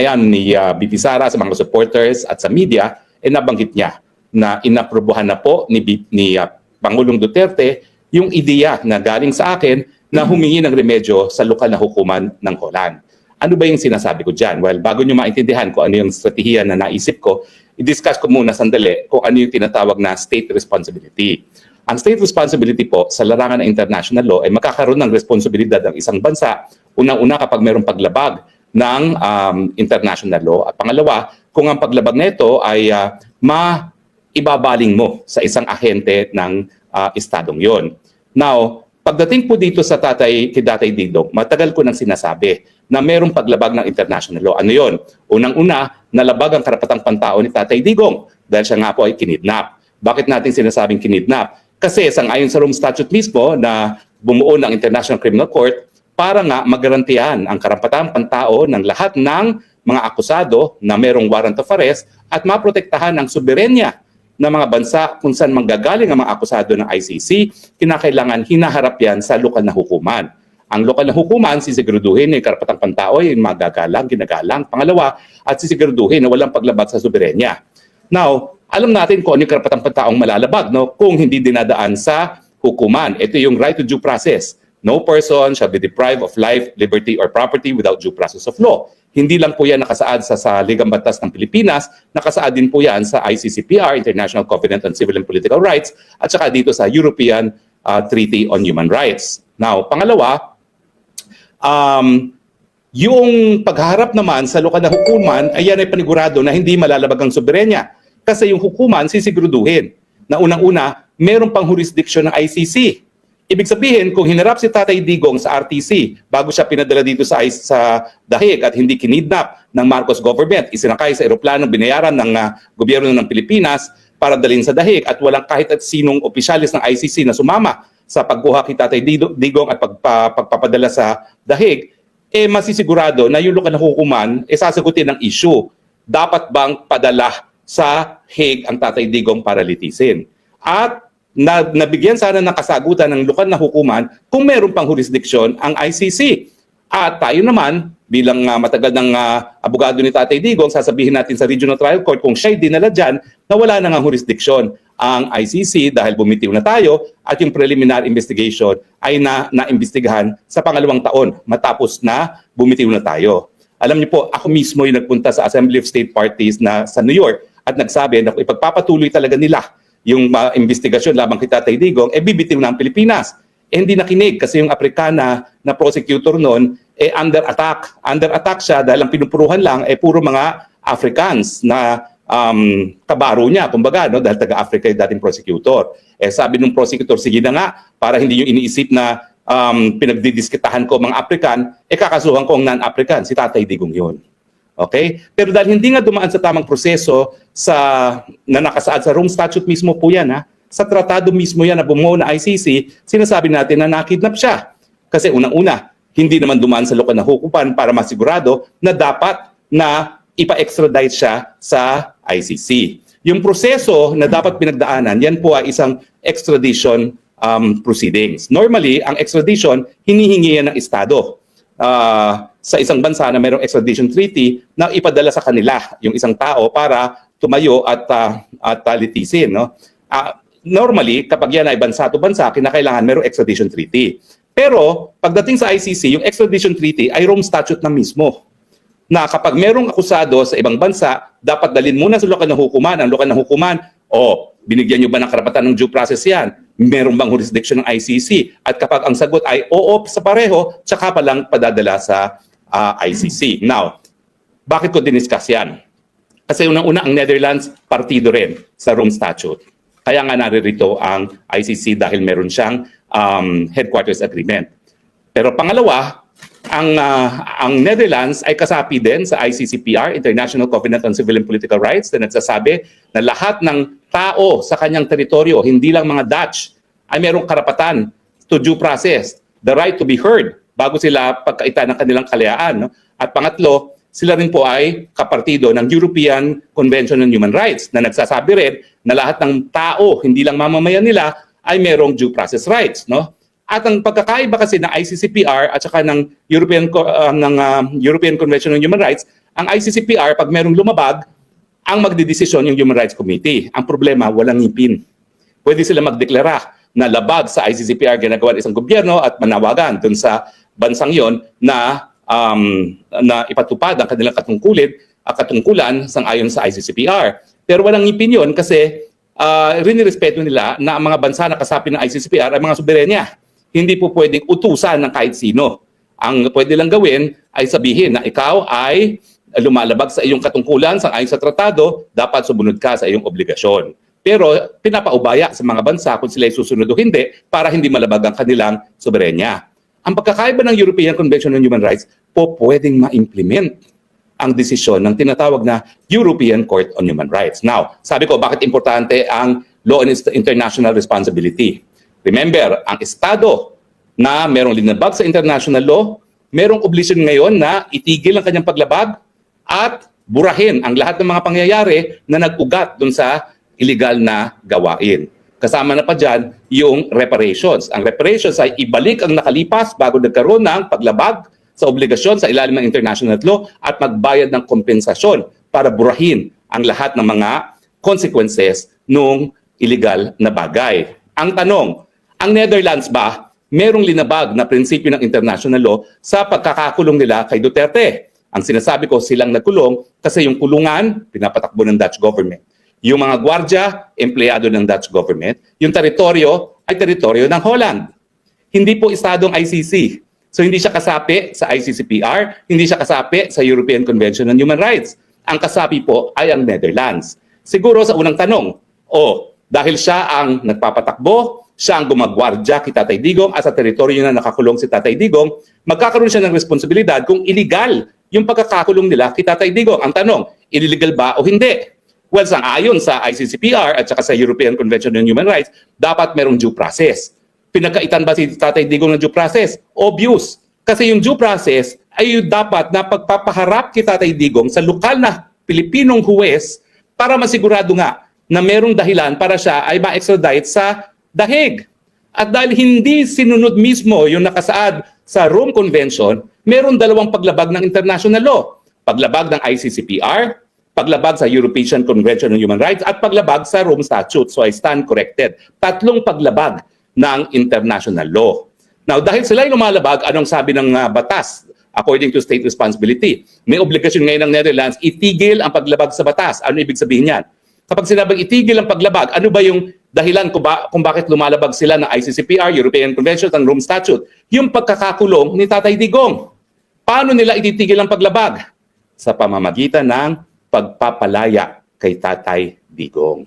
Ayan ni BP Sara sa mga supporters at sa media, nabanggit niya na inaprubuhan na po ni Pangulong Duterte yung ideya na galing sa akin na humingi ng remedyo sa lokal na hukuman ng Colan. Ano ba yung sinasabi ko dyan? Well, bago nyo maintindihan kung ano yung strategiya na naisip ko, i-discuss ko muna sandali kung ano yung tinatawag na state responsibility. Ang state responsibility po sa larangan ng international law ay magkakaroon ng responsibilidad ng isang bansa, unang-una kapag mayroong paglabag ng international law. At pangalawa, kung ang paglabag nito ay maibabaling mo sa isang ahente ng estadong yon. Now, pagdating po dito sa kay Tatay Digong, matagal ko nang sinasabi na mayroong paglabag ng international law. Ano yon? Unang-una, nalabag ang karapatang pantao ni Tatay Digong dahil siya nga po ay kinidnap. Bakit natin sinasabing kinidnap? Kasi sangayon sa Rome Statute mismo na bumuo ng International Criminal Court para nga magarantiyahan ang karapatang pantao ng lahat ng mga akusado na mayroong warrant of arrest at maprotektahan ang soberenya ng mga bansa kung saan manggagaling ang mga akusado ng ICC, kinakailangan hinaharap yan sa lokal na hukuman. Ang lokal na hukuman, sisiguraduhin na yung karapatang pantao ay magagalang, ginagalang. Pangalawa, at sisiguraduhin na walang paglabag sa soberenya. Now, alam natin kung ano yung karapatang pantaong malalabag, no? Kung hindi dinadaan sa hukuman. Ito yung right to due process. No person shall be deprived of life, liberty, or property without due process of law. Hindi lang po yan nakasaad sa Saligang Batas ng Pilipinas, nakasaad din po yan sa ICCPR, International Covenant on Civil and Political Rights, at saka dito sa European Treaty on Human Rights. Now, pangalawa, yung pagharap naman sa lokal na hukuman, ay yan ay panigurado na hindi malalabag ang soberenya. Kasi yung hukuman sisiguraduhin na unang-una, meron pang jurisdiction ng ICC. Ibig sabihin, kung hinarap si Tatay Digong sa RTC bago siya pinadala dito sa Dahig at hindi kinidnap ng Marcos government, isinakay sa eroplano binayaran ng gobyerno ng Pilipinas para dalhin sa Dahig at walang kahit at sinong opisyalis ng ICC na sumama sa pagkuha kay Tatay Digong at pagpapadala sa Dahig, masisigurado na yung lokal na hukuman sasagutin ng issue. Dapat bang padala sa Hague ang Tatay Digong para litisin? At nabigyan sana ng kasagutan ng lokal na hukuman kung meron pang jurisdiction ang ICC. At tayo naman, bilang matagal ng abogado ni Tatay Digong, sasabihin natin sa Regional Trial Court kung siya'y dinala dyan na wala na nga jurisdiction ang ICC dahil bumitiw na tayo at yung preliminary investigation ay naimbestigahan sa pangalawang taon matapos na bumitiw na tayo. Alam niyo po, ako mismo yung nagpunta sa Assembly of State Parties na sa New York at nagsabi na ipagpapatuloy talaga nila yung investigasyon labang kay Tatay Digong, bibitiw na ang Pilipinas. Hindi nakinig kasi yung Africana na prosecutor noon, under attack. Under attack siya dahil ang pinupuruhan lang, puro mga Africans na kabaro niya, kumbaga, no? Dahil taga-Africa yung dating prosecutor. Sabi ng prosecutor, sige na nga, para hindi yung iniisip na pinagdidiskitahan ko mga African, kakasuhan ko ang non-African, si Tatay Digong yun. Okay? Pero dahil hindi nga dumaan sa tamang proseso na nakasaad sa Rome Statute mismo po yan, sa tratado mismo yan na bumuo na ICC, sinasabi natin na nakidnap siya. Kasi unang-una, hindi naman dumaan sa lokal na hukuman para masigurado na dapat na ipa-extradite siya sa ICC. Yung proseso na dapat pinagdaanan, yan po ay isang extradition proceedings. Normally, ang extradition, hinihingi yan ng Estado. Sa isang bansa na mayroong extradition treaty na ipadala sa kanila yung isang tao para tumayo at litisin. No? Normally, kapag yan ay bansa to bansa, kinakailangan mayroong extradition treaty. Pero pagdating sa ICC, yung extradition treaty ay Rome Statute na mismo. Na kapag mayroong akusado sa ibang bansa, dapat dalhin muna sa lokal na hukuman. Ang lokal na hukuman, binigyan nyo ba ng karapatan ng due process yan? Meron bang jurisdiction ng ICC? At kapag ang sagot ay oo sa pareho, tsaka pa lang padadala sa ICC. Now, bakit ko diniscuss yan? Kasi unang-una ang Netherlands, partido rin sa Rome Statute. Kaya nga naririto ang ICC dahil meron siyang headquarters agreement. Pero pangalawa, ang Netherlands ay kasapi din sa ICCPR, International Covenant on Civil and Political Rights, na nagsasabi na lahat ng tao sa kanyang teritoryo, hindi lang mga Dutch, ay mayroong karapatan to due process, the right to be heard, bago sila pagkaita ng kanilang kalayaan. No? At pangatlo, sila rin po ay kapartido ng European Convention on Human Rights na nagsasabi rin na lahat ng tao, hindi lang mamamayan nila, ay mayroong due process rights. No? At ang pagkakaiba kasi ng ICCPR at saka ng European Convention on Human Rights ang ICCPR, pag merong lumabag, ang magdidesisyon yung Human Rights Committee. Ang problema, walang ngipin. Pwede sila magdeklara na labag sa ICCPR ginagawa ng isang gobyerno at manawagan dun sa bansang yon na ipatupad ang kanilang katungkulan sang-ayon sa ICCPR. Pero walang ngipin yun kasi rinirespeto nila na ang mga bansa na kasapi ng ICCPR ay mga soberenya. Hindi po pwedeng utusan ng kahit sino. Ang pwede lang gawin ay sabihin na ikaw ay lumalabag sa iyong katungkulan sang-ayon sa tratado, dapat sumunod ka sa iyong obligasyon. Pero pinapaubaya sa mga bansa kung sila ay susunod o hindi para hindi malabag ang kanilang soberenya. Ang pagkakaiba ng European Convention on Human Rights po pwedeng ma-implement ang desisyon ng tinatawag na European Court on Human Rights. Now, sabi ko bakit importante ang law and international responsibility. Remember, ang Estado na merong linabag sa international law, merong obligasyon ngayon na itigil ang kanyang paglabag at burahin ang lahat ng mga pangyayari na nag-ugat dun sa illegal na gawain. Kasama na pa dyan yung reparations. Ang reparations ay ibalik ang nakalipas bago nagkaroon ng paglabag sa obligasyon sa ilalim ng international law at magbayad ng kompensasyon para burahin ang lahat ng mga consequences ng illegal na bagay. Ang tanong, ang Netherlands ba merong linabag na prinsipyo ng international law sa pagkakakulong nila kay Duterte? Ang sinasabi ko, silang nagkulong kasi yung kulungan, pinapatakbo ng Dutch government. Yung mga gwardya, empleyado ng Dutch government. Yung teritoryo ay teritoryo ng Holland. Hindi po estadong ICC. So hindi siya kasapi sa ICCPR, hindi siya kasapi sa European Convention on Human Rights. Ang kasapi po ay ang Netherlands. Siguro sa unang tanong, dahil siya ang nagpapatakbo, siya ang gumagwardya kay Tatay Digong at sa teritoryo na nakakulong si Tatay Digong, magkakaroon siya ng responsibilidad kung illegal yung pagkakakulong nila kay Tatay Digong. Ang tanong, illegal ba o hindi? Well, sang-ayon sa ICCPR at saka sa European Convention on Human Rights, dapat merong due process. Pinagkaitan ba si Tatay Digong ng due process? Obvious. Kasi yung due process ay yung dapat na pagpapaharap kay Tatay Digong sa lokal na Pilipinong huwes para masigurado nga na merong dahilan para siya ay ma-extradite sa The Hague. At dahil hindi sinunod mismo yung nakasaad sa Rome Convention, meron dalawang paglabag ng international law. Paglabag ng ICCPR, paglabag sa European Convention on Human Rights, at paglabag sa Rome Statute. So I stand corrected. Tatlong paglabag ng international law. Now, dahil sila ay lumalabag, anong sabi ng batas? According to state responsibility, may obligasyon ngayon ng Netherlands itigil ang paglabag sa batas. Ano ibig sabihin yan? Kapag sinabing itigil ang paglabag, ano ba yung dahilan kung bakit lumalabag sila ng ICCPR, European Convention, at Rome Statute? Yung pagkakakulong ni Tatay Digong. Paano nila ititigil ang paglabag? Sa pamamagitan ng pagpapalaya kay Tatay Digong.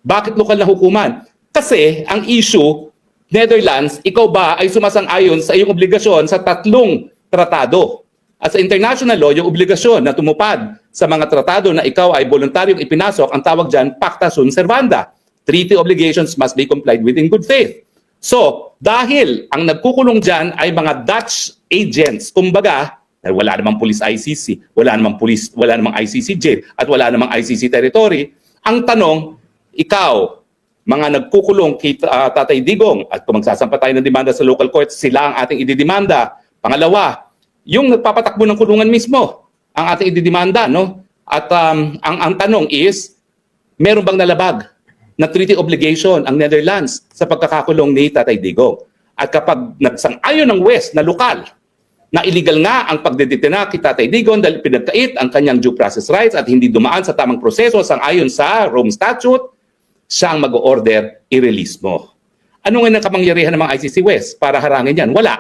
Bakit lokal na hukuman? Kasi ang issue, Netherlands, ikaw ba ay sumasang-ayon sa iyong obligasyon sa tatlong tratado? At sa international law, yung obligasyon na tumupad sa mga tratado na ikaw ay voluntaryong ipinasok, ang tawag dyan, pacta sunt servanda. Treaty obligations must be complied with in good faith. So, dahil ang nagkukulong dyan ay mga Dutch agents, kumbaga, wala namang police ICC, wala namang ICC jail, at wala namang ICC territory, ang tanong, ikaw, mga nagkukulong kay Tatay Digong, at kung magsasampa tayo ng demanda sa local courts, sila ang ating ididemanda. Pangalawa, yung nagpapatakbo ng kulungan mismo, ang ating ididemanda, no? At ang tanong is, meron bang nalabag na treaty obligation ang Netherlands sa pagkakakulong ni Tatay Digong? At kapag nagsang-ayon ng West na lokal, na illegal nga ang pagdedetina kay Tatay Digong dahil pinagkait ang kanyang due process rights at hindi dumaan sa tamang proseso sang-ayon sa Rome Statute, siya ang mag-order, i-release mo. Ano nga ang kapangyarihan ng mga ICC West para harangin yan? Wala.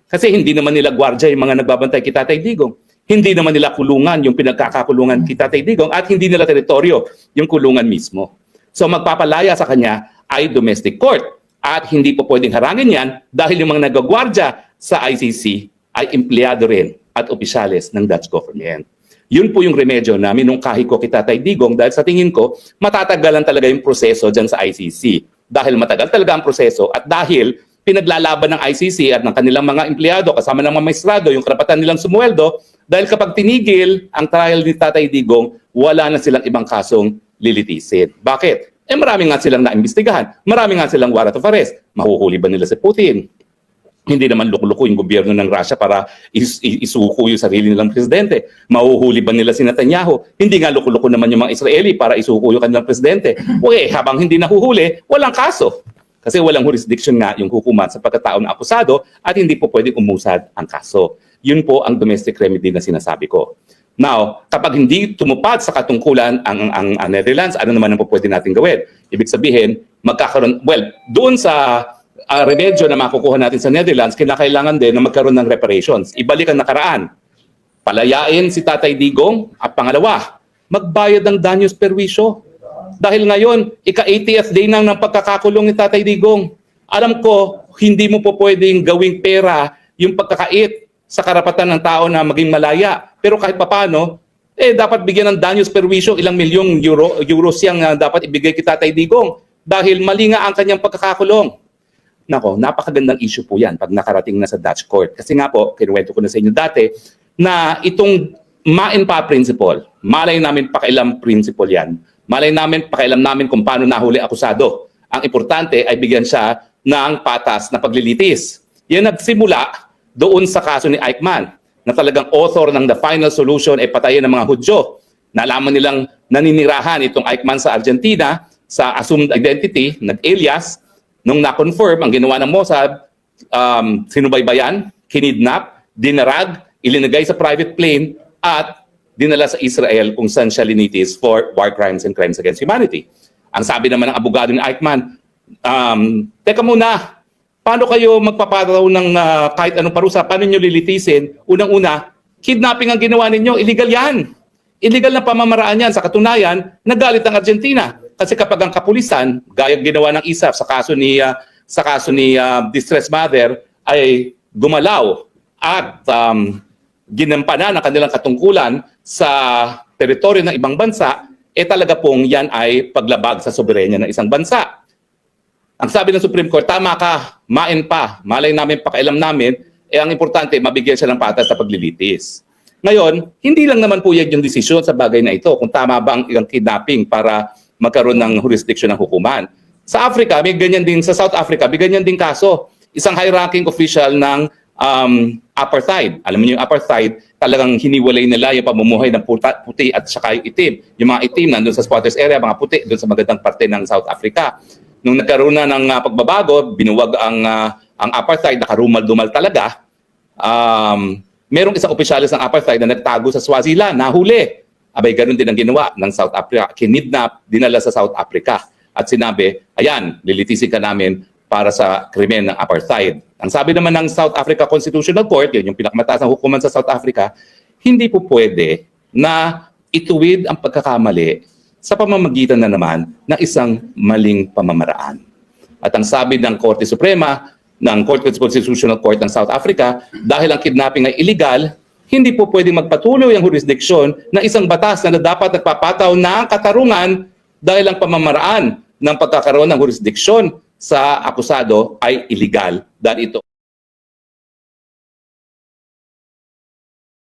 Kasi hindi naman nila gwardya yung mga nagbabantay kay Tatay Digong. Hindi naman nila kulungan yung pinagkakakulungan kay Tatay Digong at hindi nila teritoryo yung kulungan mismo. So magpapalaya sa kanya ay domestic court at hindi po pwedeng harangin yan dahil yung mga nagagwardya sa ICC ay empleyado rin at opisyales ng Dutch government. Yun po yung remedyo na minungkahi ko kay Tatay Digong dahil sa tingin ko matatagalan talaga yung proseso dyan sa ICC. Dahil matagal talaga ang proseso at dahil pinaglalaban ng ICC at ng kanilang mga empleyado kasama ng mga maestrado yung karapatan nilang sumweldo dahil kapag tinigil ang trial ni Tatay Digong, wala na silang ibang kasong lilitisin. Bakit? Marami nga silang naimbestigahan. Marami nga silang warrant of arrest. Mahuhuli ba nila si Putin? Hindi naman loko-loko yung gobyerno ng Russia para isuko yung sarili nilang presidente. Mahuhuli ba nila si Netanyahu? Hindi nga loko-loko naman yung mga Israeli para isuko yung kanilang presidente. Okay, habang hindi nahuhuli, walang kaso. Kasi walang jurisdiction nga yung hukuman sa pagkatao ng akusado at hindi po pwedeng umusad ang kaso. Yun po ang domestic remedy na sinasabi ko. Now, kapag hindi tumupad sa katungkulan ang Netherlands, ano naman ang po pwede natin gawin? Ibig sabihin, magkakaroon, well, doon sa remedyo na makukuha natin sa Netherlands, kinakailangan din na magkaroon ng reparations. Ibalik ang nakaraan. Palayain si Tatay Digong at pangalawa, magbayad ng danyos perwisyo. Dahil ngayon, ika-80th day nang ng pagkakakulong ni Tatay Digong. Alam ko, hindi mo po pwedeng gawing pera yung pagkakait sa karapatan ng tao na maging malaya. Pero kahit papano, dapat bigyan ng danyos perwisyo, ilang milyong euros yang dapat ibigay kay Tatay Digong. Dahil mali nga ang kanyang pagkakakulong. Nako, napakagandang issue po yan pag nakarating na sa Dutch court. Kasi nga po, kinuwento ko na sa inyo dati, na itong ma-in-pa principle, malay namin pakailam principle yan. Malay namin pakailam namin kung paano nahuli akusado. Ang importante ay bigyan siya ng patas na paglilitis. Yan nagsimula doon sa kaso ni Eichmann, na talagang author ng the final solution ay patayin ng mga Hudyo. Nalaman nilang naninirahan itong Eichmann sa Argentina sa assumed identity, nag-alias. Nung na-confirm, ang ginawa ng Mossad, sinubaybayan, kinidnap, dinarag, ilinagay sa private plane, at dinala sa Israel kung saan siya linitis for war crimes and crimes against humanity. Ang sabi naman ng abogado ni Eichmann, teka muna, paano kayo magpapataw ng kahit anong parusa? Paano nyo lilitisin? Unang-una, kidnapping ang ginawa ninyo, illegal yan. Illegal na pamamaraan yan. Sa katunayan, nagalit ang Argentina. Kasi kapag ang kapulisan, gaya ginawa ng ISAF sa kaso ni distressed mother, ay gumalaw at ginampanan ang kanilang katungkulan sa teritoryo ng ibang bansa, talaga pong yan ay paglabag sa soberenya ng isang bansa. Ang sabi ng Supreme Court, tama ka, ma-in-pa, malay namin, pakailam namin, ang importante, mabigyan siya ng patas sa paglilitis. Ngayon, hindi lang naman po yan yung desisyon sa bagay na ito, kung tama ba ang kidnapping para magkaroon ng jurisdiction ng hukuman. Sa Africa, may ganyan din, sa South Africa, may ganyan din kaso. Isang high-ranking official ng apartheid. Alam niyo yung apartheid, talagang hiniwalay nila yung pamumuhay ng puti at saka yung itim. Yung mga itim nandun sa squatters area, mga puti doon sa magandang parte ng South Africa. Nung nagkaroon na ng pagbabago, binuwag ang apartheid, nakarumal-dumal talaga. Merong isang opisyalis ng apartheid na nagtago sa Swaziland, nahuli. Abay, ganun din ang ginawa ng South Africa. Kinidnap, dinala sa South Africa. At sinabi, ayan, lilitisin ka namin para sa krimen ng apartheid. Ang sabi naman ng South Africa Constitutional Court, yun yung pinakamataas na hukuman sa South Africa, hindi po pwede na ituwid ang pagkakamali sa pamamagitan na naman ng isang maling pamamaraan. At ang sabi ng Korte Suprema, ng Constitutional Court ng South Africa, dahil ang kidnapping ay illegal, hindi po pwedeng magpatuloy ang jurisdiksyon ng isang batas na dapat nagpapataw ng katarungan dahil ang pamamaraan ng pagkakaroon ng jurisdiksyon sa akusado ay illegal dahil ito